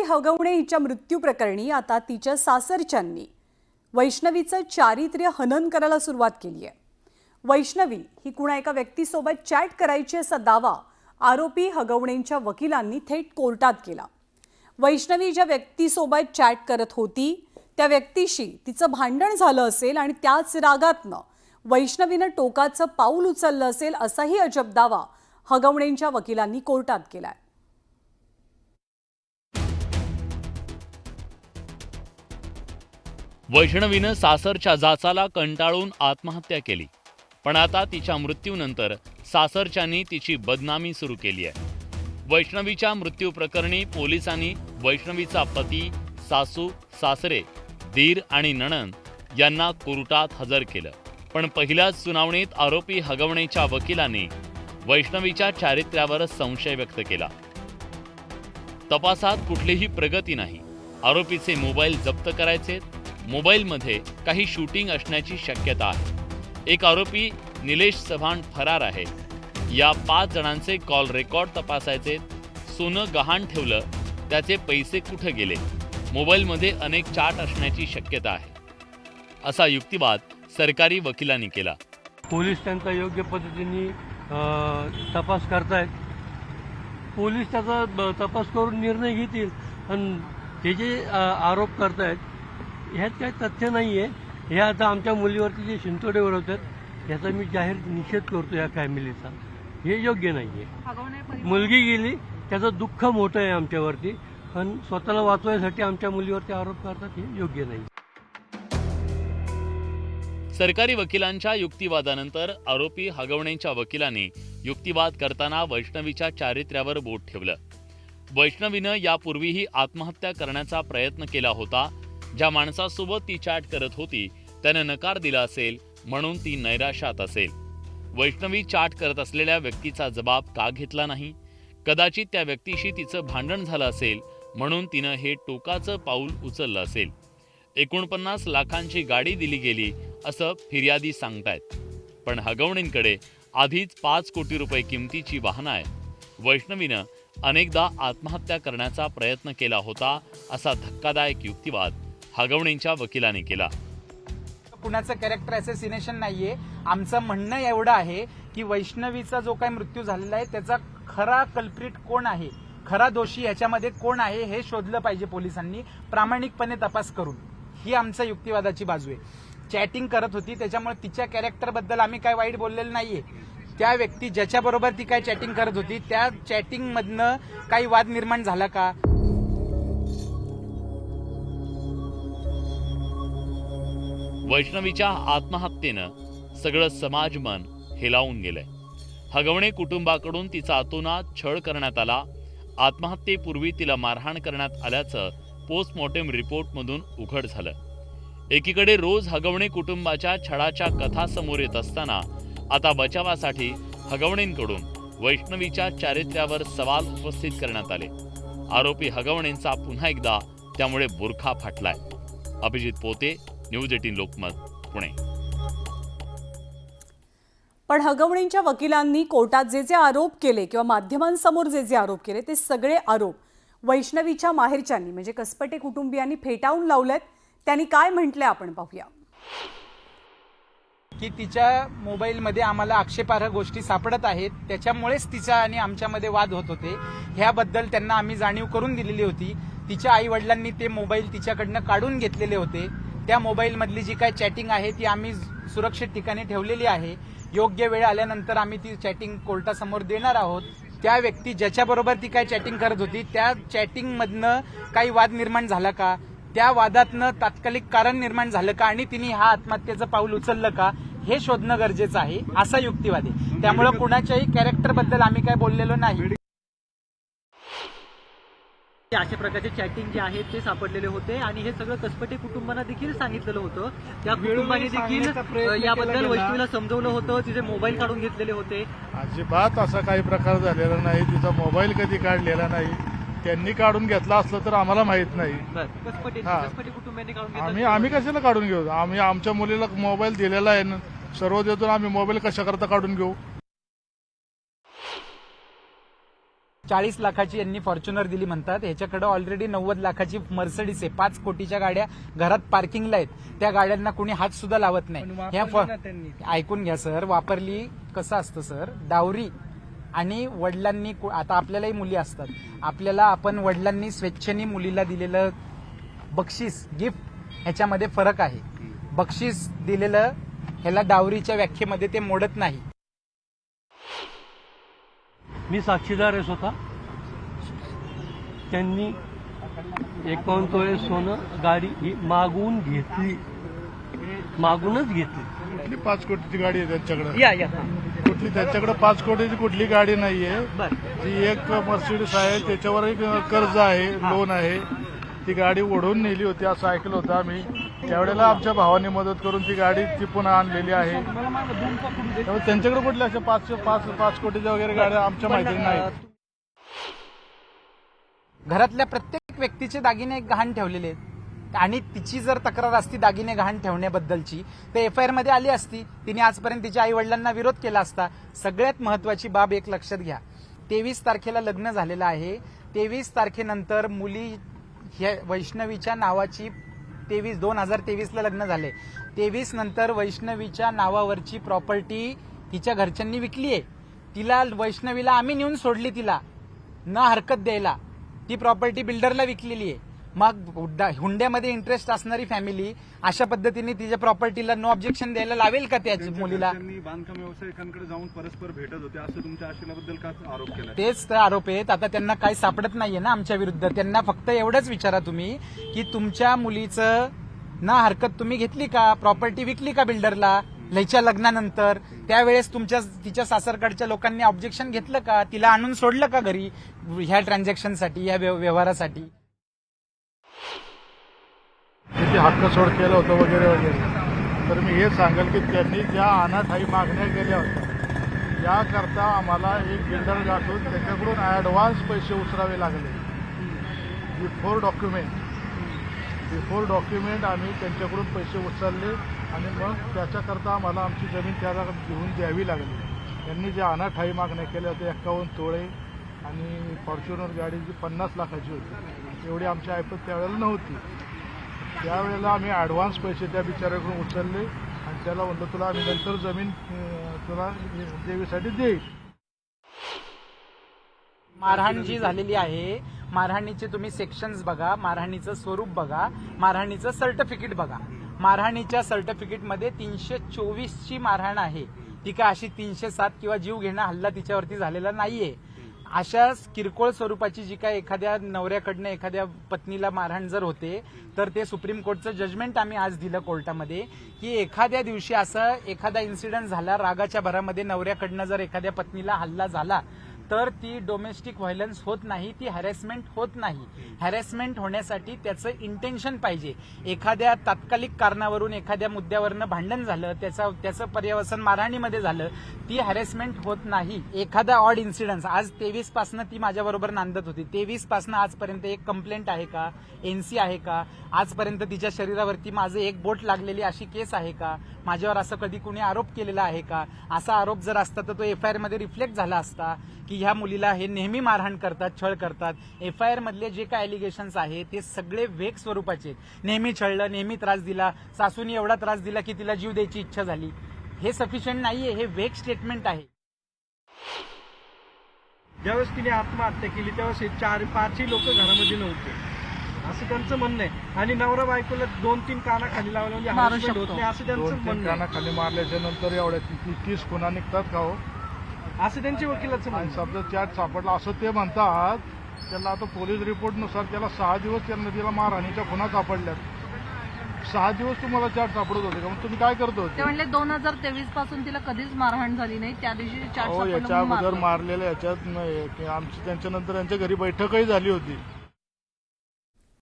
हगवणे हिच्या मृत्यू प्रकरणी आता तिच्या सासरच्यांनी वैष्णवीचं चारित्र्य हनन करायला सुरुवात केली आहे। वैष्णवी ही कुणा एका व्यक्तीसोबत चॅट करायची असा दावा आरोपी हगवणेंच्या वकिलांनी थेट कोर्टात केला। वैष्णवी ज्या व्यक्तीसोबत चॅट करत होती त्या व्यक्तीशी तिचं भांडण झालं असेल आणि त्याच रागातनं वैष्णवीनं टोकाचं पाऊल उचललं असेल असाही अजब दावा हगवणेंच्या वकिलांनी कोर्टात केलाय। वैष्णवीनं सासरच्या जाचाला कंटाळून आत्महत्या केली, पण आता तिच्या मृत्यूनंतर सासरच्यांनी तिची बदनामी सुरू केली आहे। वैष्णवीच्या मृत्यू प्रकरणी पोलिसांनी वैष्णवीचा पती, सासू, सासरे, दीर आणि नणंद यांना कोर्टात हजर केलं, पण पहिल्याच सुनावणीत आरोपी हगवणेच्या वकिलांनी वैष्णवीच्या चारित्र्यावर संशय व्यक्त केला। तपासात कुठलीही प्रगती नाही। आरोपीचे मोबाईल जप्त करायचे, मोबाईलमध्ये काही शूटिंग असण्याची शक्यता आहे। एक आरोपी निलेश चव्हाण फरार आहे। या 5 जणांचे कॉल रेकॉर्ड तपासायचे। सोनं गहाण ठेवलं, त्याचे पैसे कुठे गेले, मोबाईलमध्ये अनेक चाट असण्याची शक्यता आहे, असा युक्तिवाद सरकारी वकिलांनी केला। पोलीस त्यांचा योग्य पद्धतीने तपास करतायत। पोलीस त्याचा तपास करून निर्णय घेतील, आणि हे जे आरोप करतायत ह्यात काही तथ्य नाही आहे। हे आता आमच्या मुलीवरती जे शिंतोडे उडवतात याचा मी जाहीर निषेध करतो या फॅमिलीचा। हे योग्य नाही आहे। मुलगी गेली त्याचं दुःख मोठं आहे आमच्यावरती, पण स्वतःला वाचवण्यासाठी आमच्या मुलीवरती आरोप करतात, हे योग्य नाही। सरकारी वकिलांच्या युक्तिवादानंतर आरोपी हगवणेंच्या वकिलांनी युक्तिवाद करताना वैष्णवीच्या चारित्र्यावर बोट ठेवलं। वैष्णवीनं यापूर्वीही आत्महत्या करण्याचा प्रयत्न केला होता। ज्या माणसासोबत ती चॅट करत होती त्यानं नकार दिला असेल, म्हणून ती नैराश्यात असेल। वैष्णवी चॅट करत असलेल्या व्यक्तीचा जबाब का घेतला नाही? कदाचित त्या व्यक्तीशी तिचं भांडण झालं असेल, म्हणून तिनं हे टोकाचं पाऊल उचललं असेल। 49 लाखांची गाडी दिली गेली असं फिर्यादी सांगतायत, पण हगवणेंकडे आधीच 5 कोटी रुपये किमतीची वाहनं आहेत। वैष्णवीनं अनेकदा आत्महत्या करण्याचा प्रयत्न केला होता, असा धक्कादायक युक्तिवाद हगवणेंच्या वकिलांनी केला। कुणाचं कॅरेक्टर असॅसिनेशन नाहीये। आमचं म्हणणं एवढं आहे की वैष्णवीचा जो काही मृत्यू झालेला आहे त्याचा खरा कल्प्रिट कोण आहे, खरा दोषी याच्यामध्ये कोण आहे हे शोधलं पाहिजे पोलिसांनी प्रामाणिकपणे तपास करून। ही आमच्या युक्तिवादाची बाजू आहे। चॅटिंग करत होती त्याच्यामुळे तिच्या कॅरेक्टरबद्दल आम्ही काय वाईट बोललेलं नाहीये। त्या व्यक्ती ज्याच्याबरोबर ती काय चॅटिंग करत होती त्या चॅटिंग मधनं काही वाद निर्माण झाला का? वैष्णवीच्या आत्महत्येनं सगळं समाजमन हेलावून गेलंय। हगवणे कुटुंबाकडून तिचा अतोनात छळ करण्यात आला। आत्महत्येपूर्वी तिला मारहाण करण्यात आल्याचं पोस्टमॉर्टम रिपोर्टमधून उघड झालं। एकीकडे रोज हगवणे कुटुंबाच्या छळाच्या कथा समोर येत असताना आता बचावासाठी हगवणेंकडून वैष्णवीच्या चारित्र्यावर सवाल उपस्थित करण्यात आले। आरोपी हगवणेंचा पुन्हा एकदा त्यामुळे बुरखा फाटलाय। अभिजित पोते, न्यूज 18 लोकमत, पुणे। पण हगवणेंच्या वकिलांनी कोर्टात जे आरोप केले किंवा माध्यमांसमोर जे आरोप केले ते सगळे आरोप वैष्णवीच्या माहेरच्यांनी म्हणजे कसपटे कुटुंबियांनी फेटाळून लावलेत। त्यांनी काय म्हटलंय आपण पाहूया। की तिच्या मोबाईलमध्ये आम्हाला आक्षेपार्ह गोष्टी सापडत आहेत, त्याच्यामुळेच तिचा आणि आमच्यामध्ये वाद होत होते। ह्याबद्दल त्यांना आम्ही जाणीव करून दिलेली होती। तिच्या आई वडिलांनी ते मोबाईल तिच्याकडनं काढून घेतलेले होते। त्या मोबाईलमधली जी काही चॅटिंग आहे ती आम्ही सुरक्षित ठिकाणी ठेवलेली आहे। योग्य वेळ आल्यानंतर आम्ही ती चॅटिंग कोर्टासमोर देणार आहोत। त्या व्यक्ती ज्याच्याबरोबर ती काय चॅटिंग करत होती त्या चॅटिंगमधनं काही वाद निर्माण झाला का, त्या वादातनं तात्कालिक कारण निर्माण झालं का आणि तिने हा आत्महत्येचं पाऊल उचललं का हे शोधणं गरजेचं आहे, असा युक्तिवाद आहे। त्यामुळे कुणाच्याही कॅरेक्टरबद्दल आम्ही काय बोललेलो नाही। अशा प्रकारचे चॅटिंग जे आहे ते सापडलेले होते आणि हे सगळं कसपटे कुटुंबांना देखील सांगितलेलं होतं। त्या कुटुंबाने देखील याबद्दल वैष्णवीला समजवलं होतं, तिचे मोबाईल काढून घेतलेले होते। अजिबात असा काही प्रकार झालेला नाही। तिचा मोबाईल कधी काढलेला नाही। त्यांनी काढून घेतला असलं तर आम्हाला माहित नाही। कसपटे कुटुंबाने काढून घेतला। आम्ही कशाला काढून घेऊ? आम्ही आमच्या मुलीला मोबाईल दिलेला आहे ना, सर्व देतो। आम्ही मोबाईल कशा करता काढून घेऊ? 40 लाखाची यांनी फॉर्च्युनर दिली म्हणतात. ह्याच्याकडे ऑलरेडी 90 लाखाची मर्सिडीज आहे. 5 कोटीच्या गाड्या घरात पार्किंगला आहेत. त्या गाड्यांना कोणी हात सुद्धा लावत नाही. ऐकून घ्या सर, वापरली कसं असतं सर, डावरी आणि वडिलांनी आता आपल्यालाही मुली असतात. आपण वडिलांनी स्वेच्छेने मुलीला दिलेलं बक्षीस गिफ्ट ह्याच्यामध्ये फरक आहे. बक्षीस दिलेलं ह्याला डावरीच्या व्याख्येमध्ये ते मोडत नाही. मी साक्षीदार आहे स्वतः. त्यांनी 51 तोळे सोनं गाडी ही मागून घेतली, मागूनच घेतली. कुठली 5 कोटीची गाडी आहे त्यांच्याकडे? या कुठली त्यांच्याकडे 5 कोटीची कुठली गाडी नाहीये. ती एक मर्सिडीज आहे, त्याच्यावर एक कर्ज आहे, लोन आहे. ती गाडी ओढून नेली होती असं ऐकलं होतं आम्ही. त्यावेळेला आमच्या भावाने मदत करून ती गाडी ती पुन्हा आणलेली आहे. त्यामुळे त्यांच्याकडे कुठल्या अशा 5 कोटीच्या वगैरे गाड्या आमच्या माहिती नाही. घरातल्या प्रत्येक व्यक्तीचे दागिने गहाण ठेवलेले आहेत आणि तिची जर तक्रार असती दागिने गहाण ठेवण्याबद्दलची तर एफआयआर मध्ये आली असती. तिने आजपर्यंत तिच्या आई वडिलांना विरोध केला असता. सगळ्यात महत्वाची बाब एक लक्षात घ्या, 23 तारखेला लग्न झालेलं आहे. 23 तारखेनंतर मुली ह्या वैष्णवीच्या नावाची 2023ला लग्न झाले. 23 नंतर वैष्णवीच्या नावावरची प्रॉपर्टी तिच्या घरच्यांनी विकली आहे. तिला वैष्णवीला आम्ही नेऊन सोडली, तिला न हरकत द्यायला. ती प्रॉपर्टी बिल्डरला विकलेली आहे. मग हुंड्यामध्ये इंटरेस्ट असणारी फॅमिली अशा पद्धतीने तिच्या प्रॉपर्टीला नो ऑब्जेक्शन द्यायला लावेल का त्या मुलीला? बांधकाम व्यावसायिकांकडे जाऊन परस्पर भेटत होते असं तुमच्या आशेलाबद्दल का आरोप केला? तेच तर आरोप आहेत. आता त्यांना काही सापडत नाहीये ना आमच्या विरुद्ध. त्यांना फक्त एवढंच विचारा तुम्ही की तुमच्या मुलीचं ना हरकत तुम्ही घेतली का, प्रॉपर्टी विकली का बिल्डरला लयच्या लग्नानंतर? त्यावेळेस तिच्या सासरकडच्या लोकांनी ऑब्जेक्शन घेतलं का? तिला आणून सोडलं का घरी ह्या ट्रान्झॅक्शनसाठी, ह्या व्यवहारासाठी? किती हक्क सोड केलं होतं वगैरे वगैरे. तर मी हे सांगेल की त्यांनी ज्या अनाठाई मागण्या केल्या होत्या याकरता आम्हाला एक बिल्डर गाठून त्याच्याकडून ॲडव्हान्स पैसे उचलावे लागले. बिफोर डॉक्युमेंट आम्ही त्यांच्याकडून पैसे उचलले आणि मग त्याच्याकरता आम्हाला आमची जमीन त्याला घेऊन द्यावी लागली. त्यांनी ज्या अनाठाई मागण्या केल्या होत्या 51 तोळे आणि फॉर्च्युनर गाडी जी 50 लाखाची होती, एवढी आमची ऐपत त्यावेळेला नव्हती. त्यावेळेला आम्ही ॲडव्हान्स पैसे त्या बिचाऱ्याकडून उचलले आणि त्याला म्हणलं तुला आम्ही नंतर जमीन तुला देवीसाठी देईल. मारहाण जी झालेली आहे, मारहाणीचे तुम्ही सेक्शन्स बघा, मारहाणीचं स्वरूप बघा, मारहाणीचं सर्टिफिकेट बघा. मारहाणीच्या सर्टिफिकेटमध्ये 324ची मारहाण आहे. ती काय अशी 307 किंवा जीव घेणं हल्ला तिच्यावरती झालेला नाहीये. अशा किरकोळ स्वरूपाची जी काय एखाद्या नवऱ्याकडनं एखाद्या पत्नीला मारहाण जर होते तर ते सुप्रीम कोर्टचं जजमेंट आम्ही आज दिलं कोर्टामध्ये की एखाद्या दिवशी असं एखादा इन्सिडेंट झाला, रागाच्या भरामध्ये नवऱ्याकडनं जर एखाद्या पत्नीला हल्ला झाला तर ती डोमेस्टिक व्हायलन्स होत नाही, ती हॅरेसमेंट होत नाही. हॅरेसमेंट होण्यासाठी त्याचं इंटेन्शन पाहिजे. एखाद्या तात्कालिक कारणावरून एखाद्या मुद्द्यावरनं भांडण झालं, त्याचं पर्यवसन मारहाणीमध्ये झालं, ती हॅरेसमेंट होत नाही. एखादा ऑड इन्सिडन्स आज 23 पासनं ती माझ्याबरोबर नांदत होती. 23 पासनं आजपर्यंत एक कंप्लेंट आहे का, एनसी आहे का, आजपर्यंत तिच्या शरीरावरती माझं एक बोट लागलेली अशी केस आहे का, माझ्यावर असं कधी कुणी आरोप केलेला आहे का? असा आरोप जर असता तर तो एफआयआर मध्ये रिफ्लेक्ट झाला असता की ह्या मुलीला हे नेहमी मारहाण करतात, छळ करतात. एफआयआर मधले जे काय अलिगेशन्स आहेत ते सगळे वेग स्वरूपाचे आहेत. नेहमी छळलं, नेहमी त्रास दिला, सासूनी एवढा त्रास दिला की तिला जीव द्यायची इच्छा झाली. हे सफिशियंट नाहीये, हे वेग स्टेटमेंट आहे. ज्यावेळेस तिने आत्महत्या केली त्यावेळेस 4-5 लोक घरामध्ये नव्हते असं त्यांचं म्हणणं आहे. आणि नवरा बायकोला 2-3 कानाखाली लावले म्हणजे harassment होत नाही असं त्यांचं 2-3 म्हणणं आहे. कानाखाली मारल्याच्या नंतर एवढ्या 30 गुन्हा निघतात का हो? असं त्यांच्या वकिलाचं आणि म्हणणं आहे. समजा चॅट सापडला असं ते म्हणतात. त्याला आता पोलीस रिपोर्टनुसार त्याला 6 दिवस त्यांना तिला मारहाणीच्या खुणा सापडल्यात. 6 दिवस तुम्हाला चॅट सापडत होते का? मग तुम्ही काय करत होते? ते म्हणले 2023 पासून तिला कधीच मारहाण झाली नाही, त्या दिवशी चाट हो, याच्या अगोदर मारलेल्या याच्यात नाही की आमची त्यांच्यानंतर यांच्या घरी बैठकही झाली होती.